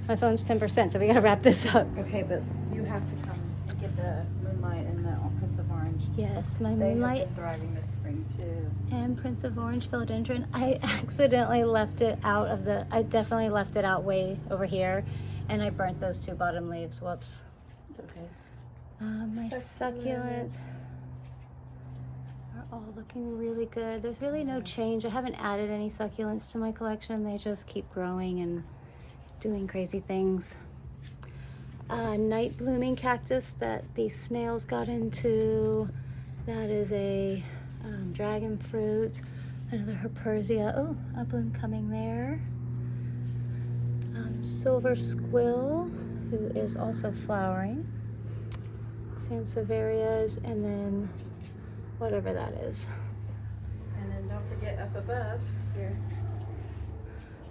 My phone's 10%, so we gotta wrap this up. Okay, but you have to come and get the moonlight and the Prince of Orange. Yes, my They moonlight have been thriving this spring too. and Prince of Orange philodendron. I accidentally left it out of the, I definitely left it out way over here, and I burnt those 2 bottom leaves. Whoops. It's okay. My succulents are all looking really good. There's really no change. I haven't added any succulents to my collection. They just keep growing and doing crazy things. Night blooming cactus that the snails got into. That is a dragon fruit. Another Herpersia. Oh, a bloom coming there. Silver squill, who is also flowering. Sansevierias, and then whatever that is. And then don't forget up above here.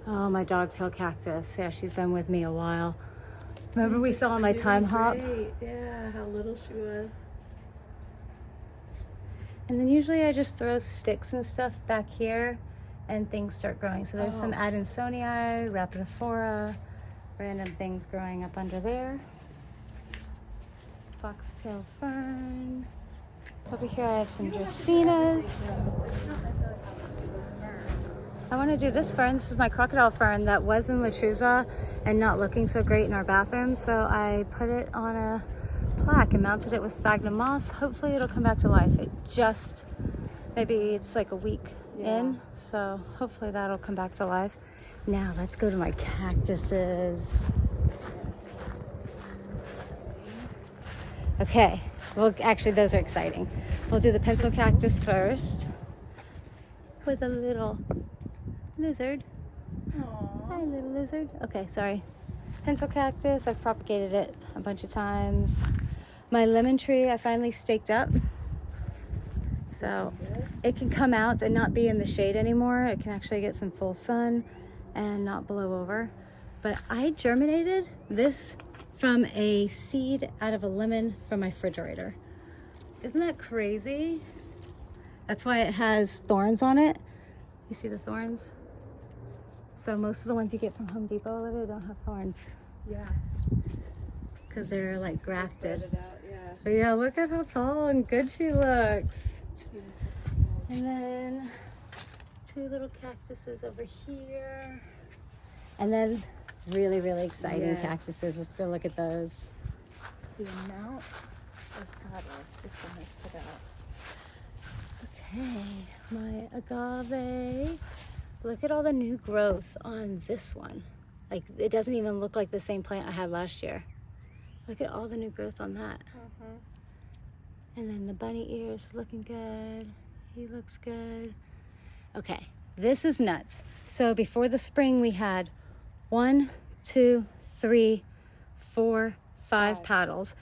Oh, my dogtail cactus. Yeah, she's been with me a while. Remember we saw on my time hop? Yeah, how little she was. And then usually I just throw sticks and stuff back here and things start growing. So there's some Adansonii, Rhapidophora, random things growing up under there. Foxtail fern. Over here I have some Dracaenas. I want to do this fern. This is my crocodile fern that was in Latruza and not looking so great in our bathroom. So I put it on a plaque and mounted it with sphagnum moss. Hopefully it'll come back to life. It just, maybe it's like a week in. So hopefully that'll come back to life. Now let's go to my cactuses. Okay, well actually those are exciting. We'll do the pencil cactus first with a little lizard. Aww. Hi little lizard. Okay, sorry. Pencil cactus, I've propagated it a bunch of times. My lemon tree I finally staked up. So it can come out and not be in the shade anymore. It can actually get some full sun and not blow over. But I germinated this from a seed out of a lemon from my refrigerator. Isn't that crazy? That's why it has thorns on it. You see the thorns? So most of the ones you get from Home Depot, Olivia, don't have thorns. Yeah. Because they're like grafted. Yeah. But yeah, look at how tall and good she looks. And then 2 little cactuses over here. And then really, really exciting cactuses. Let's go look at those. The amount of petals this one has put out. Okay, my agave. Look at all the new growth on this one. Like, it doesn't even look like the same plant I had last year. Look at all the new growth on that. And then the bunny ears looking good. He looks good. Okay, this is nuts. So before the spring we had 1, 2, 3, 4, 5 petals.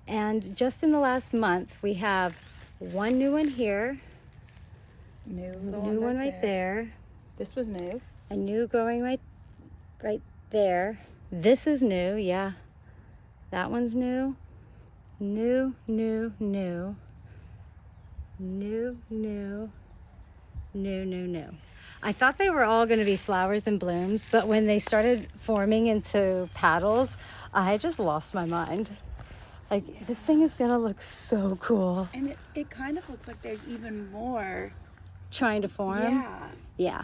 And just in the last month we have 1 new one here. New one right there. This was new. A new growing right there. This is new, yeah. That one's new. New. I thought they were all going to be flowers and blooms, but when they started forming into petals, I just lost my mind. Like, this thing is going to look so cool. And it kind of looks like there's even more Trying to form? Yeah. Yeah.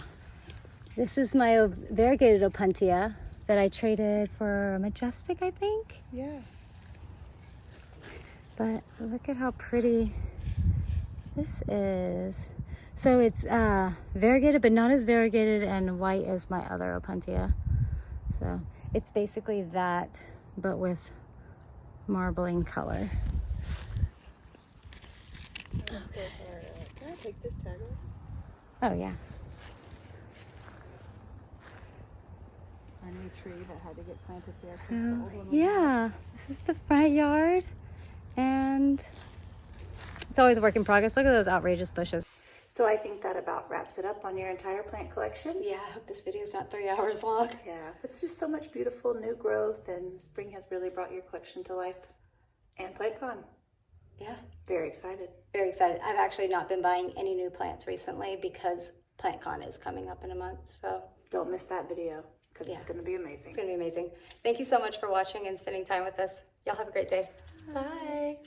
This is my variegated opuntia that I traded for a majestic, I think. Yeah. But look at how pretty this is. So it's variegated, but not as variegated and white as my other opuntia. So it's basically that, but with marbling color. Okay. Can I take this tag off? Oh yeah. Our new tree that had to get planted there. So yeah, this is the front yard, and it's always a work in progress. Look at those outrageous bushes. So I think that about wraps it up on your entire plant collection. Yeah, I hope this video is not 3 hours long. Yeah, it's just so much beautiful new growth, and spring has really brought your collection to life. And PlantCon. Yeah. Very excited. Very excited. I've actually not been buying any new plants recently because PlantCon is coming up in a month. So don't miss that video because it's going to be amazing. It's going to be amazing. Thank you so much for watching and spending time with us. Y'all have a great day. Bye.